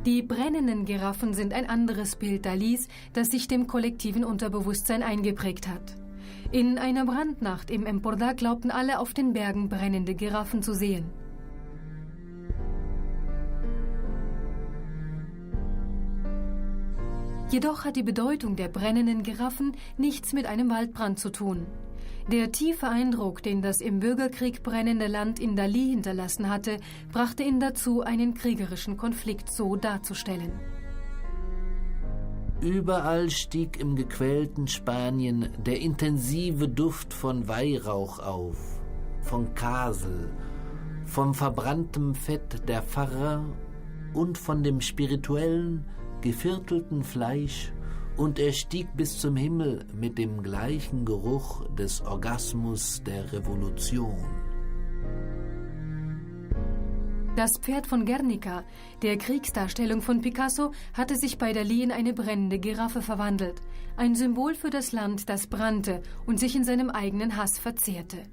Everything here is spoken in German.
Die brennenden Giraffen sind ein anderes Bild Dalís, das sich dem kollektiven Unterbewusstsein eingeprägt hat. In einer Brandnacht im Empordà glaubten alle, auf den Bergen brennende Giraffen zu sehen. Jedoch hat die Bedeutung der brennenden Giraffen nichts mit einem Waldbrand zu tun. Der tiefe Eindruck, den das im Bürgerkrieg brennende Land in Dalí hinterlassen hatte, brachte ihn dazu, einen kriegerischen Konflikt so darzustellen. Überall stieg im gequälten Spanien der intensive Duft von Weihrauch auf, von Kasel, vom verbrannten Fett der Pfarrer und von dem spirituellen, geviertelten Fleisch, und er stieg bis zum Himmel mit dem gleichen Geruch des Orgasmus der Revolution. Das Pferd von Guernica, der Kriegsdarstellung von Picasso, hatte sich bei Dalí in eine brennende Giraffe verwandelt, ein Symbol für das Land, das brannte und sich in seinem eigenen Hass verzehrte.